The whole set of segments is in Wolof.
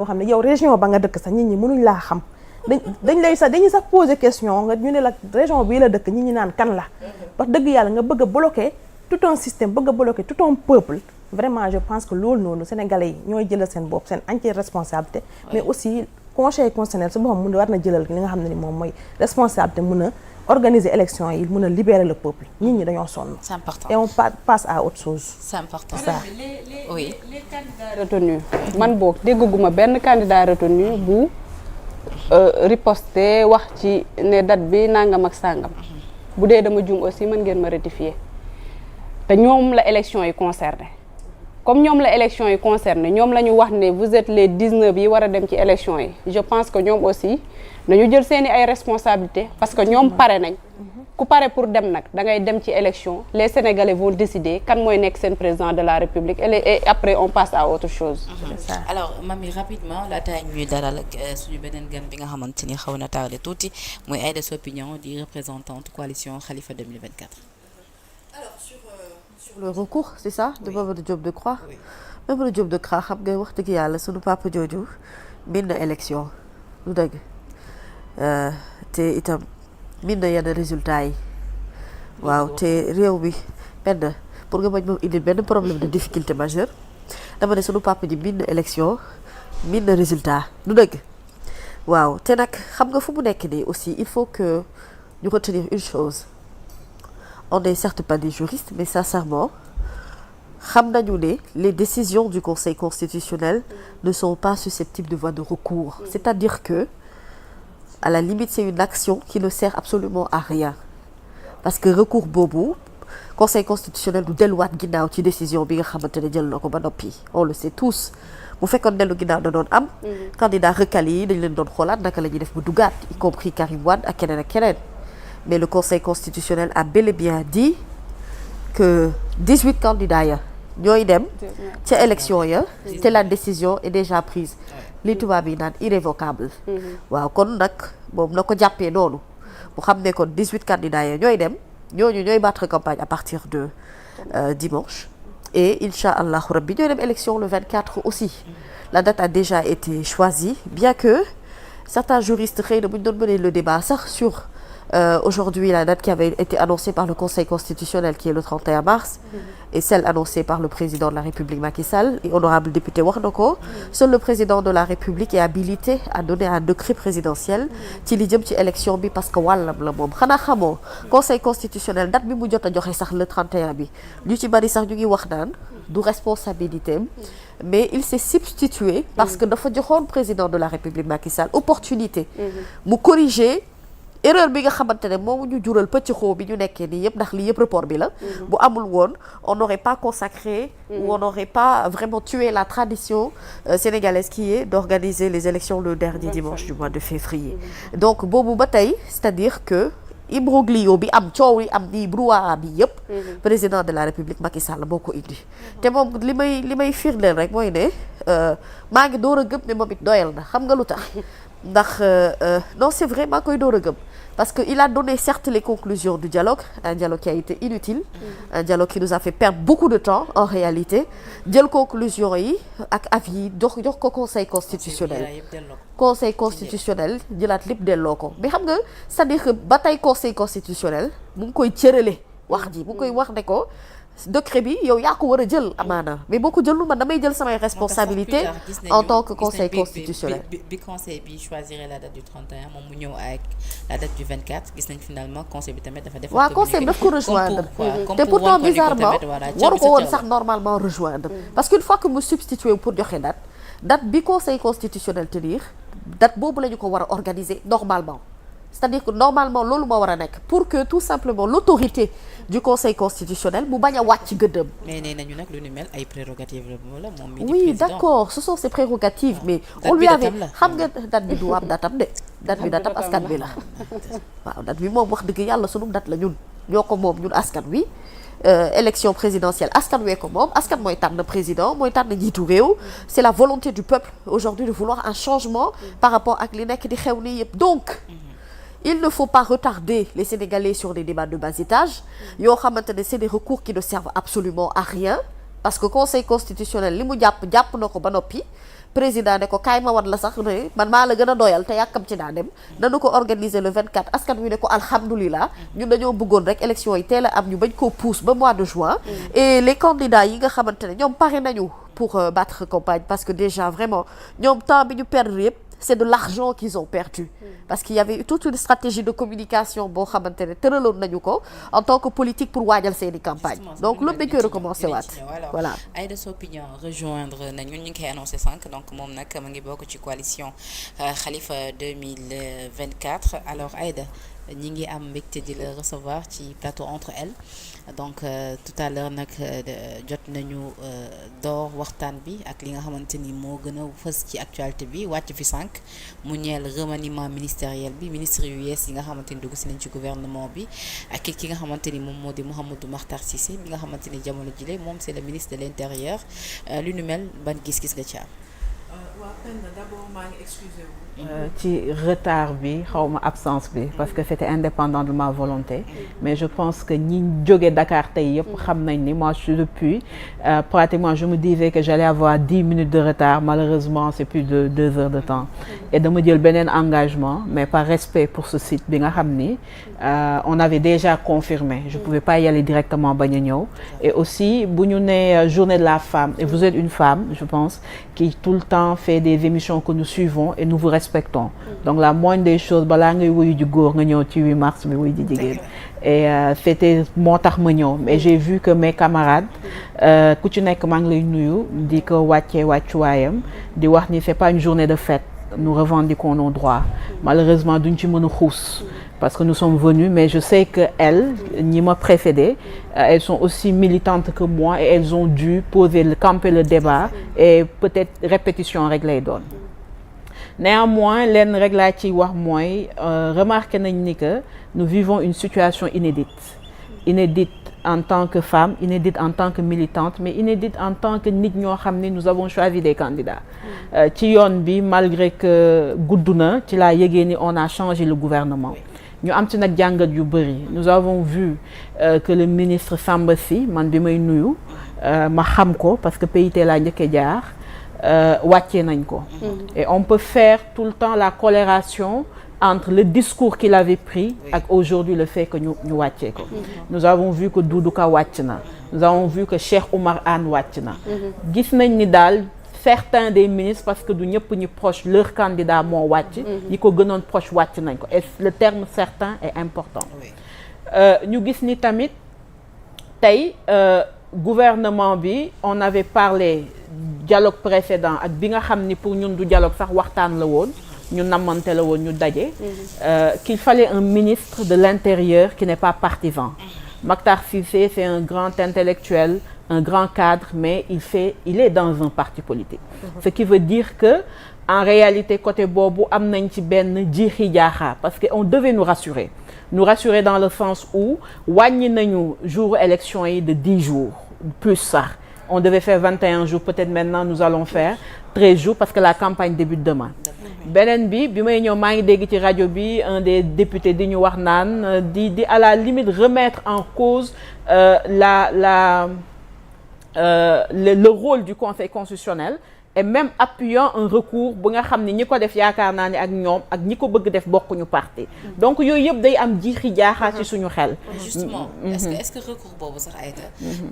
boo xam ne yow région ba nga dëkk sax nit ñi mënuñ laa xam dañuy sax poser question nga ñu ne la région bii la dëkk nit ñi naan kan la wax dëgg yàlla nga bëgg a bloquer tout un système bëgg a bloquer tout un peuple vraiment je pense que loolu noonu sénégalais yi ñooy jëlal seen bopp seen entière responsabilité mais aussi conseil constitutionnel su boppam mun war na jëlal li nga xam ne ni moom mooy responsabilité mun a organiser élection yi mun a libérer le peuple nit ñi dañoo sonn. C'est important. Et on passe à autre chose. C'est important. Ça. Oui. les candidats retenus man boog dégguma benn candidat retenu bu riposter wax ci ne date bi nangam ak sangam bu dee dama juum aussi mën ngeen ma rectifier te ñoom la élection yi concerné comme ñoom la élection yi concerné ñoom la ñu wax ne vous êtes les 19 yi war a dem ci élection yi je pense que ñoom aussi nañu jël seeni ay responsabilités parce que ñoom pare nañ ku pare pour dem nag da ngay dem ci élection les Sénégalais vont décider kan mooy nekk seen président de la République et après on passe à autre chose. C'est ça. Alors Mamy rapidement laata ñuy dalal ak suñu beneen gan bi nga xamante ni xaw na tardé tuuti mooy Aïda Sow Pignon di représentante coalition Khalifa 2024. Alors sur le recours c'est ça de Mamadou Diop Decroix. Oui. Mamadou Diop Decroix xam nga wax dëgg yàlla sunu papa jooju min na élection lu dëgg te itam min na yenn résultats yi waaw te réew mi benn pour nga bañ moom indil benn problème de difficulté majeure dama ne sunu papa ji min na élection min na résultat lu dëgg waaw te nag xam nga fu mu nekk nii aussi il faut que ñu retenir une chose on n'est certes pas des juristes mais sincèrement xam nañu ne les décisions du Conseil constitutionnel ne sont pas susceptibles de voie de recours c'est-à-dire que à la limite c'est une action qui ne sert absolument à rien parce que recours boobu Conseil constitutionnel du delluwaat ginnaaw ci décision bi nga xamante ne jël na ko ba noppi on le sait tous bu fekkoon dellu ginnaaw da doon am candidat recalés yi dañ leen doon xoolaat naka la ñuy def bu dugaat y compris Karim Wade ak keneen mais le Conseil constitutionnel a bel et bien dit que 18 candidats ya ñooy dem ca élection ya te la décision est déjà prise li tubaab yi naan irrévocable waaw kon nag moom na ko jàppee noonu mu xam ne kon 18 candidats ya ñooy dem ñooñu ñooy battre campagne à partir de dimanche et incha allahu rabbi ñooy dem élection le 24 aussi la date a déjà été choisie bien que certains juristes xëy na bu ñu doon mener le débat sax sur aujourd'hui la date qui avait été annoncée par le Conseil constitutionnel qui est le 31 mars et celle annoncée par le président de la République Macky Sall et honorable député wax na ko seul le président de la République est habilité à donner un décret présidentiel ci li jëm ci élection bi parce que wàllam la moom xanaa xamoo Conseil constitutionnel date bi mu jot a joxe sax le 31 bi ñu ci bari sax ñu ngi wax naan du responsabilité am mais il s'est substitué parce que dafa joxoon président de la République Macky Sall opportunité mu corriger erreur bi nga xamante ne moomu ñu jural pëcc xoo bi ñu nekkee nii yëpp ndax lii yëpp report bi la bu amul woon on n'aurait pas consacré ou on n'aurait pas vraiment tué la tradition sénégalaise qui est d'organiser les élections le dernier dimanche du mois de février donc boobu ba tey c'est-à-dire que imbroglio bi am coow yi am nii brouhaha bi yëpp président de la République Macky Sall moo ko indi te moom li may firndeel rek mooy ne maa ngi door a gëm ne moom it doyal na xam nga lu tax ndax non c'est vrai maa koy door a gëm parce que il a donné certes les conclusions du dialogue un dialogue qui a été inutile un dialogue qui nous a fait perdre beaucoup de temps en réalité jël conclusion yi ak avis yi jox ko conseil constitutionnel conseil constitutionnel jëlaat lépp delloo ko mais xam nga c'est-à-dire que ba tey conseil constitutionnel mu ngi koy cërale wax ji mu ngi koy wax ne ko décret bi yow yaa ko war a jël amaana mais boo ko jëlul man damay jël samay responsabilité en tant que conseil constitutionnel bi conseil bi choisir la date du 31 moom mu ñëw avec la date du 24 gis nañ finalement conseil bi tamit dafa def waaw conseil bi daf ko rejoindre te pourtant bizarrement waru ko woon sax normalement rejoindre parce qu'une fois que mu substitué pour joxe date bi conseil constitutionnel tenir date boobu la ñu ko war a organiser normalement c'est-à-dire que normalement loolu moo war a nekk pour que tout simplement l'autorité du conseil constitutionnel mu bañ a wàcc gëddëm. mais nee nañu nag lu ni mel ay prérogatives la moom mi di oui président. d'accord ce sont ses prérogatives mais on lui avait xam nga date bi du am datam de date bi datam askan bi la waaw date bi moom wax dëgg yàlla sunu date la ñun ñoo ko moom ñun askan wi élection présidentielle askan wee ko moom askan mooy tànn président mooy tànn njiitu réew c'est la volonté du peuple aujourd'hui de vouloir un changement par rapport ak li nekk di xew nii yëpp donc il ne faut pas retarder les Sénégalais sur des débats de bas étage yoo xamante ne c'est des recours qui ne servent absolument à rien parce que conseil constitutionnel li mu jàpp na ko ba noppi président ne ko kaay ma wan la sax ne man maa la gën a doyal te yàkkam ci naa dem nanu ko organiser le 24 askan wi ne ko alhamdulilah ñun dañoo bëggoon rek élection yi teel a am ñu bañ koo pousse ba mois de juin et les candidats yi nga xamante ne ñoom pare nañu pour battre campagne parce que déjà vraiment ñoom temps bi ñu perdre yëpp c'est de l'argent qu'ils ont perdu parce qu'il y avait toute une stratégie de communication boo xamante ne tëraloon nañu ko en tant que politique pour waajal seeni campagne donc loolu dañ koy recommencer waat voilà Aïda Sopignon rejoindre na ñun ñu ngi koy annoncé sànq donc moom nag ma ngi bokk ci coalition Khalifa 2024 alors Aïda ñi ngi am mbégte di la recevoir ci plateau Entre Elles donc tout à l'heure nag jot nañu door waxtaan bi ak li nga xamante ni moo gën a fës ci actualité bi wàcc fi sànq mu ñeel remaniement ministériel bi ministre yu yees yi nga xamante ni dugg si nañ ci gouvernement bi ak ki nga xamante ni moom moo di Mouhamadou Makhtar Cissé bi nga xamante ni jamono jile moom c'est le ministre de l'intérieur lu nu mel ban gis-gis nga ci am. waaw Penda d'abord maa ngi excusé wu ci retard bi xawma absence bi parce que c'était indépendant de ma volonté mais je pense que ñi jóge Dakar tey yëpp xam nañ ni moi je suis depuis pratiquement je me disais que j'allais avoir 10 minutes de retard malheureusement c'est plus de 2 heures de temps et dama jël beneen engagement mais par respect pour ce site bi nga xam ni on avait déjà confirmé je pouvais pas y aller directement bañ a ñëw et aussi bu ñu nee journée de la femme et vous êtes une femme je pense qui tout le temps fait des émissions que nous suivons et nous vous respectons donc la moindre des choses balaa ngay wuyu ji góor nga ñëw ci 8 mars bi wuyu ji jigéen et c'était moo tax ma ñëw mais j'ai vu que mes camarades ku ci nekk maa ngi lay nuyu di ko wàccee wàccuwaayam di wax ni c'est pas une journée de fête nous revendiquons nos droits malheureusement duñ ci mën a xuus parce que nous sommes venus mais je sais que elles ñi ma précédé elles sont aussi militantes que moi et elles ont dû camper le débat et peut-être répétition rek lay doon néanmoins lenn rek laa ciy wax mooy remarqué nañ ni que nous vivons une situation inédite en tant que femme inédite en tant que militante mais inédite en tant que nit ñoo xam ne nous avons choisi des candidats ci yoon bi malgré que gudd na ci laa yëgee ni on a changé le gouvernement ñu am ci nag jàngat yu bëri nous avons vu que le ministre Samba Sy man bi may nuyu ma xam ko parce que PIT laa njëkkee jaar wàccee nañ ko et on peut faire tout le temps la corrélation entre le discours qu'il avait pris ak aujourd'hui le fait que ñu wàccee ko nous avons vu que Doudou Ka wàcc na nous avons vu que Cheikh Oumar Anne wàcc na gis nañ ni daal certains des ministres parce que du ñëpp ñi proche leur candidat moo wàcc ñi ko gënoon proche wàcc nañ ko et le terme certain est important ñu gis ni tamit tey gouvernement bi on avait parlé dialogue précédent ak bi nga xam ni pour ñun du dialogue sax waxtaan la woon ñu namante la woon ñu daje qu'il fallait un ministre de l'intérieur qui n'est pas partisan Makhtar Cissé c'est un grand intellectuel un grand cadre mais il est dans un parti politique ce qui veut dire que en réalité côté boobu am nañ ci benn jiixi jaaxa parce que on devait nous rassurer dans le sens où wàññi nañu jour élection yi de 10 jours plus sax on devait faire 21 jours peut-être maintenant nous allons faire 13 jours parce que la campagne débute demain beneen bi may ñëw maa ngi dégg ci rajo bi un des députés di ñu wax naan di à la limite remettre en cause le rôle du Conseil constitutionnel et même appuyant un recours bu nga xam ne ñi ko def yaakaar naa ne ak ñoom ak ñi ko bëgg def bokkuñu parti donc yooyu yëpp day am jiixi jaaxaa ci suñu xel. justement est-ce que recours boobu sax Aïda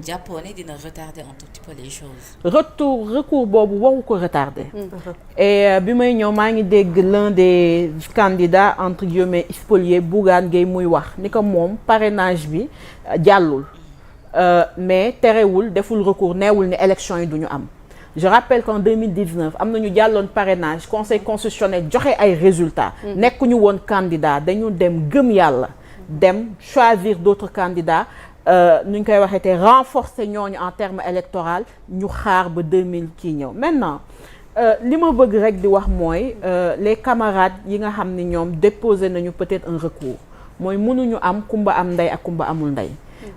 jàppoo ne dina retarder un tout petit peu les choses. recours boobu waru ko retarder. et bi may ñëw maa ngi dégg l'un des candidats entre guillemets spoliés Bougane Gueye muy wax ni ko moom parrainage bi jàllul mais terewul deful recours neewul ne élection yi duñu am. Je rappelle qu'en 2019 am nañu jàlloon parrainage conseil constitutionnel joxe ay résultats. nekkuñu woon candidat dañu dem gëm yàlla dem choisir d'autres candidats nu ñu koy waxee te renforcer ñooñu en termes électoral ñu xaar ba 2000 kii ñëw maintenant li ma bëgg rek di wax mooy les camarades yi nga xam ni ñoom déposé nañu peut-être un recours mooy mënuñu am kumba am ndey ak kumba amul ndey.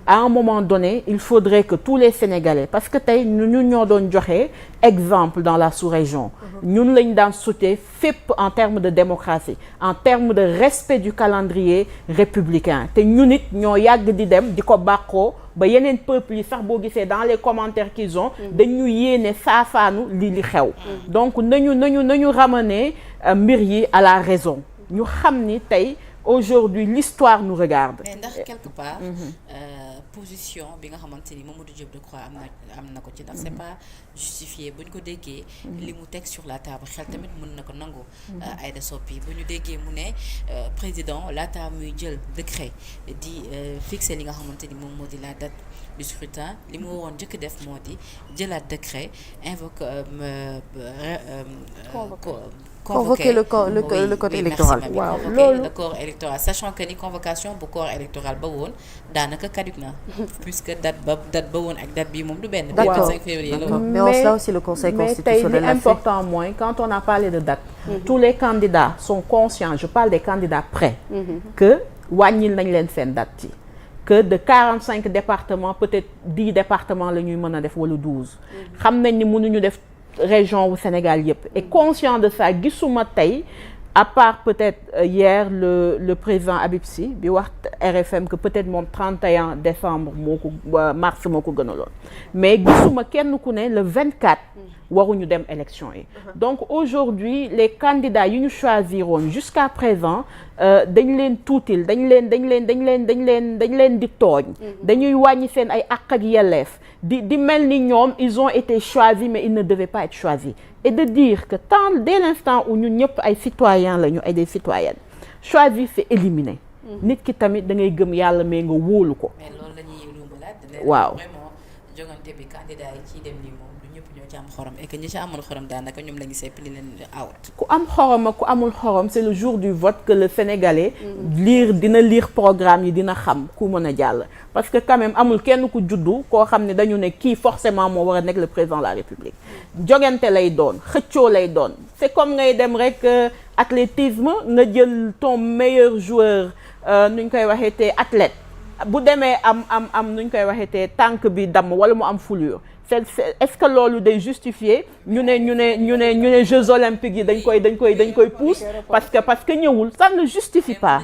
À un moment donné il faudrait que tous les Sénégalais parce que tey ñun ñoo doon joxe exemple dans la sous-région ñun lañ daan sauter fépp en termes de démocratie en termes de respect du calendrier républicain te ñun it ñoo yàgg di dem di ko bàkkoo ba yeneen peuples yi sax boo gisee dans les commentaires qu'ils ont dañu yéene saafaanu li xew donc nañu ramener mbir yi à la raison ñu xam ni tey aujourd'hui l'histoire nous regarde. mais ndax quelque part position bi nga xamante ni Mamadou Diop Decroix am na ko ci ndax c'est pas justifié bu ñu ko déggee li mu teg sur la table xel tamit mën na ko nangu. Aïda Sopi bu ñu déggee mu ne président laata muy jël décret di fixer li nga xamante ni moom moo di la date du scrutin li mu waroon njëkk def moo di jëlaat décret invoque convoquer le code électoral. waaw loolu le corps électoral sachant que ni convocation bu corps électoral ba woon daanaka caduc na puisque date ba woon ak date bii moom du benn. D'accord. 25 février la woon. Mais on sait aussi le Conseil constitutionnel mais tey li l'a fait. important mooy quand on a parlé de date. tous les candidats sont conscients je parle des candidats prêts. que wàññil nañ leen seen date yi. que de 45 départements peut-être 10 départements la ñuy mën a def wala 12. xam nañ ni mënuñu def région wu Sénégal yëpp. et conscient de ça gisuma tey à part peut-être hier le président Habib Sy bi wax RFM que peut-être moom 31 décembre mars moo ko gënaloon mais gisuma kenn ku ne le 24 waruñu dem élection yi donc aujourd'hui les candidats yu ñu choisiroon jusqu'à présent dañ leen tuutil dañ leen di tooñ dañuy wàññi seen ay àq ak yelleef di mel ni ñoom ils ont été choisis mais ils ne devaient pas être choisis et de dire que dès l'instant où ñun ñëpp ay citoyens lañu ay des citoyennes choisir c'est éliminer nit ki tamit da ngay gëm yàlla mais nga wóolu ko. mais loolu la ñuy rumbalaat. waaw vraiment jogante bi candidat yi ciy dem nii moom du ñëpp ñoo ci am xorom et que ñi ci amul xorom daanaka ñoom la ñu sepp li leen out. ku am xorom ak ku amul xorom c'est le jour du vote que le Sénégalais dina lire programme yi dina xam ku mën a jàll parce que quand même amul kenn ku juddu koo xam ne dañu ne kii forcément moo war a nekk le président de la République jogante lay doon xëccoo lay doon c'est comme ngay dem rek athlétisme nga jël ton meilleur joueur nuñ koy waxee te athlète bu demee am nuñ koy waxee te tànk bi damm wala mu am foulure est-ce que loolu day justifier ñu ne Jeux olympiques yi dañ koy pousse parce que ñëwul ça ne justifie pas.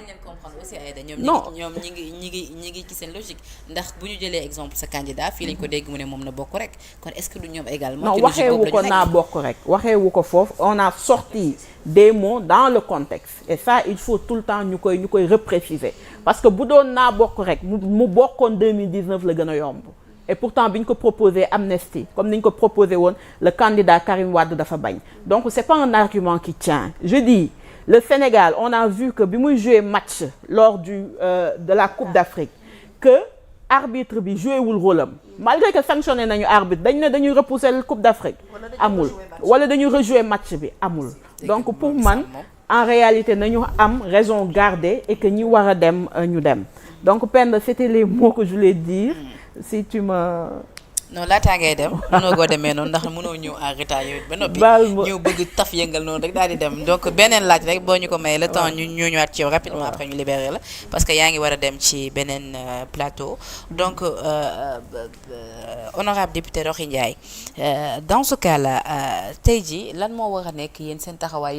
non ñoom ñi ngi ci seen logique ndax bu ñu jëlee exemple sa candidat fii lañ ko dégg mu ne moom na bokk rek kon est-ce que du ñoom également. non waxeewu ko naa bokk rek waxeewu ko foofu on a sorti des mots dans le contexte et ça il faut tout le temps ñu koy repréciser parce que bu doon naa bokk rek mu bokkoon 2019 la gën a yomb. et pourtant bi ñu ko proposé amnistie comme ni ñu ko proposé woon le candidat Karim Wade dafa bañ donc c'est pas un argument qui tient je dis le Sénégal on a vu que bi muy jouer match lors de la Coupe d'Afrique que arbitre bi joué wul rôle am malgré que sanctionné nañu arbitre dañ ne dañuy repousser la Coupe d'Afrique amul wala dañuy rejouer match bi amul donc pour man en réalité nañu am raison garder et que ñi war a dem ñu dem donc Penda c'était les mots que je voulais dire si tu me. non laataa ngay dem mënoo koo demee noonu ndax mënoo ñëw en retard yow ba noppi ñëw bëgg taf yëngal noonu rek daal di dem donc beneen laaj rek boo ñu ko mayee le temps ñu ñëwaat ci yow rapidement après ñu libéré la parce que yaa ngi war a dem ci beneen plateau donc honorable député Roxy Ndiaye dans ce cas là tey jii lan moo war a nekk yéen seen taxawaay